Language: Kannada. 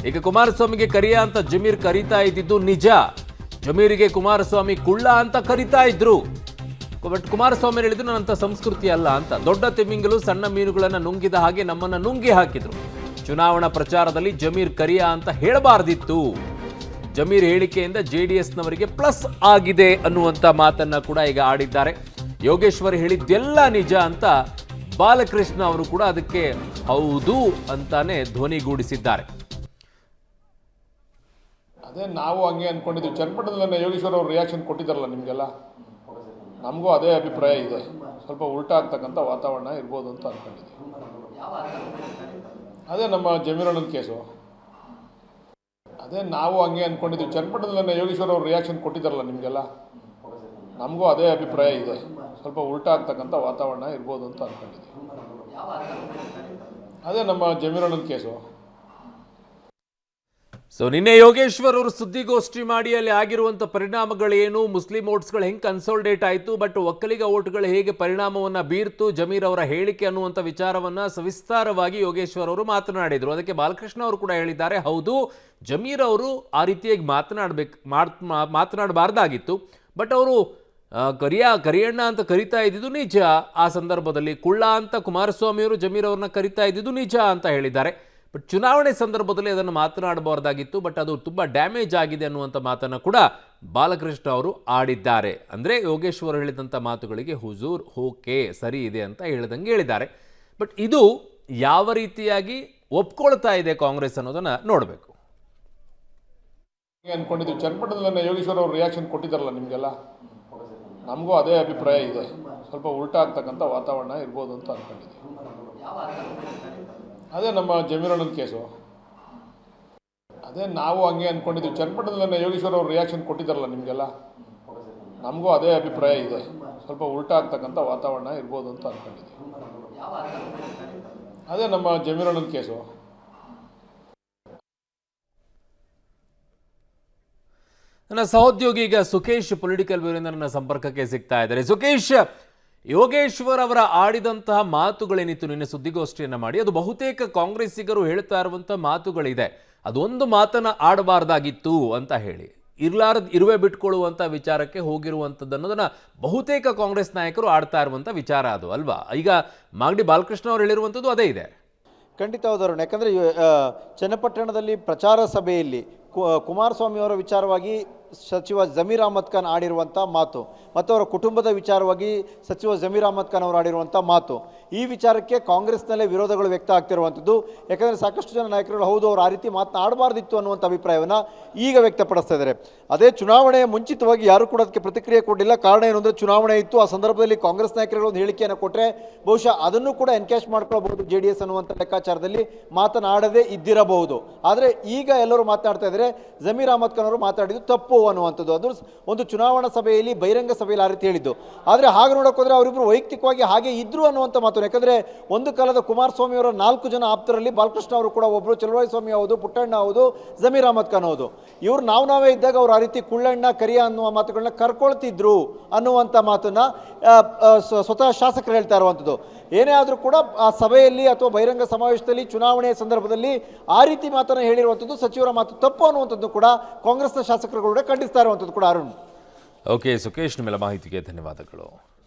ಈಗ ಕುಮಾರಸ್ವಾಮಿಗೆ ಕರಿಯ ಅಂತ ಜಮೀರ್ ಕರೀತಾ ಇದ್ದಿದ್ದು ನಿಜ. ಜಮೀರಿಗೆ ಕುಮಾರಸ್ವಾಮಿ ಕುಳ್ಳ ಅಂತ ಕರೀತಾ ಇದ್ರು. ಬಟ್ ಕುಮಾರಸ್ವಾಮಿ ಹೇಳಿದ್ರು ನನ್ನಂಥ ಸಂಸ್ಕೃತಿ ಅಲ್ಲ ಅಂತ. ದೊಡ್ಡ ತಿಮಿಂಗಲು ಸಣ್ಣ ಮೀನುಗಳನ್ನ ನುಂಗಿದ ಹಾಗೆ ನಮ್ಮನ್ನ ನುಂಗಿ ಹಾಕಿದ್ರು. ಚುನಾವಣಾ ಪ್ರಚಾರದಲ್ಲಿ ಜಮೀರ್ ಕರಿಯ ಅಂತ ಹೇಳಬಾರ್ದಿತ್ತು. ಜಮೀರ್ ಹೇಳಿಕೆಯಿಂದ ಜೆಡಿಎಸ್ನವರಿಗೆ ಪ್ಲಸ್ ಆಗಿದೆ ಅನ್ನುವಂಥ ಮಾತನ್ನ ಕೂಡ ಈಗ ಆಡಿದ್ದಾರೆ. ಯೋಗೇಶ್ವರ್ ಹೇಳಿದ್ದೆಲ್ಲ ನಿಜ ಅಂತ ಬಾಲಕೃಷ್ಣ ಅವರು ಕೂಡ ಅದಕ್ಕೆ ಹೌದು ಅಂತಾನೆ ಧ್ವನಿಗೂಡಿಸಿದ್ದಾರೆ. ಅದೇ ನಾವು ಹಂಗೆ ಅಂದ್ಕೊಂಡಿದ್ದೀವಿ. ಚನ್ನಪಟ್ಟಣದಲ್ಲಿ ಯೋಗೇಶ್ವರ್ ಅವರು ರಿಯಾಕ್ಷನ್ ಕೊಟ್ಟಿದ್ದಾರಲ್ಲ ನಿಮಗೆಲ್ಲ, ನಮಗೂ ಅದೇ ಅಭಿಪ್ರಾಯ ಇದೆ. ಸ್ವಲ್ಪ ಉಲ್ಟಾ ಆಗ್ತಕ್ಕಂಥ ವಾತಾವರಣ ಇರ್ಬೋದು ಅಂತ ಅಂದ್ಕೊಂಡಿದ್ದೀವಿ. ಅದೇ ನಮ್ಮ ಜಮೀರಣ್ಣನ ಕೇಸು, ಅದೇ ನಾವು ಹಂಗೆ ಅಂದ್ಕೊಂಡಿದ್ದೀವಿ. ಚನ್ನಪಟ್ಟಣದಲ್ಲಿ ಯೋಗೇಶ್ವರ್ ಅವರು ರಿಯಾಕ್ಷನ್ ಕೊಟ್ಟಿದ್ದಾರಲ್ಲ ನಿಮಗೆಲ್ಲ, ನಮಗೂ ಅದೇ ಅಭಿಪ್ರಾಯ ಇದೆ. ಸ್ವಲ್ಪ ಉಲ್ಟಾ ಆಗ್ತಕ್ಕಂಥ ವಾತಾವರಣ ಇರ್ಬೋದು ಅಂತ ಅಂದ್ಕೊಂಡಿದ್ದೀವಿ. ಅದೇ ನಮ್ಮ ಜಮೀರಣ್ಣನ ಕೇಸು. ಸೊ ನಿನ್ನೆ ಯೋಗೇಶ್ವರ್ ಅವರು ಸುದ್ದಿಗೋಷ್ಠಿ ಮಾಡಿ ಅಲ್ಲಿ ಆಗಿರುವಂಥ ಪರಿಣಾಮಗಳೇನು, ಮುಸ್ಲಿಂ ವೋಟ್ಸ್ಗಳು ಹೆಂಗೆ ಕನ್ಸಾಲಿಡೇಟ್ ಆಯಿತು, ಬಟ್ ಒಕ್ಕಲಿಗ ವೋಟ್ಗಳು ಹೇಗೆ ಪರಿಣಾಮವನ್ನು ಬೀರ್ತು ಜಮೀರ್ ಅವರ ಹೇಳಿಕೆ ಅನ್ನುವಂಥ ವಿಚಾರವನ್ನು ಸವಿಸ್ತಾರವಾಗಿ ಯೋಗೇಶ್ವರ್ ಅವರು ಮಾತನಾಡಿದರು. ಅದಕ್ಕೆ ಬಾಲಕೃಷ್ಣ ಅವರು ಕೂಡ ಹೇಳಿದ್ದಾರೆ, ಹೌದು ಜಮೀರ್ ಅವರು ಆ ರೀತಿಯಾಗಿ ಮಾತನಾಡಬಾರ್ದಾಗಿತ್ತು. ಬಟ್ ಅವರು ಕರಿಯಣ್ಣ ಅಂತ ಕರಿತಾ ಇದ್ದಿದ್ದು ನಿಜ. ಆ ಸಂದರ್ಭದಲ್ಲಿ ಕುಳ್ಳ ಅಂತ ಕುಮಾರಸ್ವಾಮಿ ಅವರು ಜಮೀರ್ ಅವ್ರನ್ನ ಕರಿತಾ ಇದ್ದಿದ್ದು ನಿಜ ಅಂತ ಹೇಳಿದ್ದಾರೆ. ಬಟ್ ಚುನಾವಣೆ ಸಂದರ್ಭದಲ್ಲಿ ಅದನ್ನು ಮಾತನಾಡಬಾರ್ದಾಗಿತ್ತು, ಬಟ್ ಅದು ತುಂಬ ಡ್ಯಾಮೇಜ್ ಆಗಿದೆ ಅನ್ನುವಂಥ ಮಾತನ್ನು ಕೂಡ ಬಾಲಕೃಷ್ಣ ಅವರು ಆಡಿದ್ದಾರೆ. ಅಂದರೆ ಯೋಗೇಶ್ವರ್ ಹೇಳಿದಂಥ ಮಾತುಗಳಿಗೆ ಹುಜೂರ್ ಓಕೆ ಸರಿ ಇದೆ ಅಂತ ಹೇಳ್ದಂಗೆ ಹೇಳಿದ್ದಾರೆ. ಬಟ್ ಇದು ಯಾವ ರೀತಿಯಾಗಿ ಒಪ್ಕೊಳ್ತಾ ಇದೆ ಕಾಂಗ್ರೆಸ್ ಅನ್ನೋದನ್ನು ನೋಡಬೇಕು. ಅಂದ್ಕೊಂಡಿದ್ದೀವಿ. ಚನ್ನಪಟ್ಟಣದಲ್ಲಿ ಯೋಗೇಶ್ವರ್ ಅವರು ರಿಯಾಕ್ಷನ್ ಕೊಟ್ಟಿದ್ದಾರಲ್ಲ ನಿಮಗೆಲ್ಲ, ನಮಗೂ ಅದೇ ಅಭಿಪ್ರಾಯ ಇದೆ. ಸ್ವಲ್ಪ ಉಲ್ಟಾ ಆಗ್ತಕ್ಕಂಥ ವಾತಾವರಣ ಇರ್ಬೋದು ಅಂತ ಅಂದ್ಕೊಂಡಿದ್ದೀವಿ. ಅದೇ ನಮ್ಮ ಜಮೀರಣ್ಣನ ಕೇಸು, ಅದೇ ನಾವು ಹಂಗೆ ಅಂದ್ಕೊಂಡಿದ್ದೀವಿ. ಚನ್ನಪಟ್ಟಣದಲ್ಲಿ ಯೋಗೇಶ್ವರ್ ಅವರು ರಿಯಾಕ್ಷನ್ ಕೊಟ್ಟಿದ್ದಾರಲ್ಲ ನಿಮಗೆಲ್ಲ, ನಮಗೂ ಅದೇ ಅಭಿಪ್ರಾಯ ಇದೆ. ಸ್ವಲ್ಪ ಉಲ್ಟಾ ಆಗ್ತಕ್ಕಂಥ ವಾತಾವರಣ ಇರ್ಬೋದು ಅಂತ ಅಂದ್ಕೊಂಡಿದ್ದೀವಿ. ಅದೇ ನಮ್ಮ ಜಮೀರಣ್ಣನ ಕೇಸು. ನನ್ನ ಸಹೋದ್ಯೋಗಿ ಈಗ ಸುಖೇಶ್ ಪೊಲಿಟಿಕಲ್ ಬ್ಯೂರೋಯಿಂದ ನನ್ನ ಸಂಪರ್ಕಕ್ಕೆ ಸಿಗ್ತಾ ಇದ್ದಾರೆ. ಸುಖೇಶ್, ಯೋಗೇಶ್ವರ್ ಅವರ ಆಡಿದಂತಹ ಮಾತುಗಳೇನಿತ್ತು ನಿನ್ನೆ ಸುದ್ದಿಗೋಷ್ಠಿಯನ್ನು ಮಾಡಿ, ಅದು ಬಹುತೇಕ ಕಾಂಗ್ರೆಸ್ಸಿಗರು ಹೇಳ್ತಾ ಇರುವಂಥ ಮಾತುಗಳಿದೆ. ಅದೊಂದು ಮಾತನ್ನು ಆಡಬಾರ್ದಾಗಿತ್ತು ಅಂತ ಹೇಳಿ ಇರುವೆ ಬಿಟ್ಕೊಳ್ಳುವಂಥ ವಿಚಾರಕ್ಕೆ ಹೋಗಿರುವಂಥದ್ದು ಅನ್ನೋದನ್ನು ಬಹುತೇಕ ಕಾಂಗ್ರೆಸ್ ನಾಯಕರು ಆಡ್ತಾ ಇರುವಂಥ ವಿಚಾರ ಅದು ಅಲ್ವಾ? ಈಗ ಮಾಗಡಿ ಬಾಲಕೃಷ್ಣ ಅವರು ಹೇಳಿರುವಂಥದ್ದು ಅದೇ ಇದೆ. ಖಂಡಿತ ಹೌದರುಣ್. ಯಾಕಂದರೆ ಚನ್ನಪಟ್ಟಣದಲ್ಲಿ ಪ್ರಚಾರ ಸಭೆಯಲ್ಲಿ ಕುಮಾರಸ್ವಾಮಿ ಅವರ ವಿಚಾರವಾಗಿ ಸಚಿವ ಜಮೀರ್ ಅಹಮದ್ ಖಾನ್ ಆಡಿರುವಂಥ ಮಾತು ಮತ್ತು ಅವರ ಕುಟುಂಬದ ವಿಚಾರವಾಗಿ ಸಚಿವ ಜಮೀರ್ ಅಹಮದ್ ಖಾನ್ ಅವರು ಆಡಿರುವಂಥ ಮಾತು, ಈ ವಿಚಾರಕ್ಕೆ ಕಾಂಗ್ರೆಸ್ನಲ್ಲೇ ವಿರೋಧಗಳು ವ್ಯಕ್ತ ಆಗ್ತಿರುವಂಥದ್ದು. ಯಾಕಂದರೆ ಸಾಕಷ್ಟು ಜನ ನಾಯಕರುಗಳು ಹೌದು ಅವರು ಆ ರೀತಿ ಮಾತನಾಡಬಾರ್ದಿತ್ತು ಅನ್ನುವಂಥ ಅಭಿಪ್ರಾಯವನ್ನು ಈಗ ವ್ಯಕ್ತಪಡಿಸ್ತಾ ಇದ್ದಾರೆ. ಅದೇ ಚುನಾವಣೆಯ ಮುಂಚಿತವಾಗಿ ಯಾರು ಕೂಡ ಅದಕ್ಕೆ ಪ್ರತಿಕ್ರಿಯೆ ಕೊಡಲಿಲ್ಲ. ಕಾರಣ ಏನು ಅಂದರೆ ಚುನಾವಣೆ ಇತ್ತು. ಆ ಸಂದರ್ಭದಲ್ಲಿ ಕಾಂಗ್ರೆಸ್ ನಾಯಕರುಗಳು ಒಂದು ಹೇಳಿಕೆಯನ್ನು ಕೊಟ್ಟರೆ ಬಹುಶಃ ಅದನ್ನು ಕೂಡ ಎನ್ಕ್ಯಾಶ್ ಮಾಡ್ಕೊಳ್ಬಹುದು JDS ಅನ್ನುವಂಥ ಲೆಕ್ಕಾಚಾರದಲ್ಲಿ ಮಾತನಾಡದೇ ಇದ್ದಿರಬಹುದು. ಆದರೆ ಈಗ ಎಲ್ಲರೂ ಮಾತನಾಡ್ತಾ ಇದ್ದಾರೆ ಜಮೀರ್ ಅಹಮದ್ ಖಾನ್ ಅವರು ಮಾತಾಡಿದ್ದು ತಪ್ಪು ಅನ್ನುವಂಥದ್ದು. ಅದು ಒಂದು ಚುನಾವಣಾ ಸಭೆಯಲ್ಲಿ ಬಹಿರಂಗ ಸಭೆಯಲ್ಲಿ ಆ ರೀತಿ ಹೇಳಿದ್ದು. ಆದರೆ ಹಾಗೆ ನೋಡೋಕೆ ಹೋದರೆ ಅವರಿಬ್ಬರು ವೈಯಕ್ತಿಕವಾಗಿ ಹಾಗೆ ಇದ್ರು ಅನ್ನುವಂಥ ಮಾತು. ಯಾಕಂದರೆ ಒಂದು ಕಾಲದ ಕುಮಾರಸ್ವಾಮಿ ಅವರ 4 ಜನ ಆಪ್ತರಲ್ಲಿ ಬಾಲಕೃಷ್ಣ ಅವರು ಕೂಡ ಒಬ್ಬರು, ಚಲುವರಾಯ ಸ್ವಾಮಿ ಹೌದು, ಪುಟ್ಟಣ್ಣ ಹೌದು, ಜಮೀರ್ ಅಹಮದ್ ಖಾನ್ ಹೌದು. ಇವರು ನಾವೇ ಇದ್ದಾಗ ಅವರು ಆ ರೀತಿ ಕುಳ್ಳಣ್ಣ ಕರಿಯ ಅನ್ನುವ ಮಾತುಗಳನ್ನ ಕರ್ಕೊಳ್ತಿದ್ರು ಅನ್ನುವಂಥ ಮಾತನ್ನ ಸ್ವತಃ ಶಾಸಕರು ಹೇಳ್ತಾ ಇರುವಂಥದ್ದು. ಏನೇ ಆದರೂ ಕೂಡ ಆ ಸಭೆಯಲ್ಲಿ ಅಥವಾ ಬಹಿರಂಗ ಸಮಾವೇಶದಲ್ಲಿ ಚುನಾವಣೆಯ ಸಂದರ್ಭದಲ್ಲಿ ಆ ರೀತಿ ಮಾತನ್ನು ಹೇಳಿರುವಂಥದ್ದು ಸಚಿವರ ಮಾತು ತಪ್ಪು ಅನ್ನುವಂಥದ್ದು ಕೂಡ ಕಾಂಗ್ರೆಸ್ನ ಶಾಸಕರುಗಳು ಖಂಡಿಸ್ತಾ ಇರುವಂಥದ್ದು ಕೂಡ. ಅರುಣ್, ಓಕೆ ಸುಖೇಶ್, ನಿಮ್ಮೆಲ್ಲ ಮಾಹಿತಿಗೆ ಧನ್ಯವಾದಗಳು.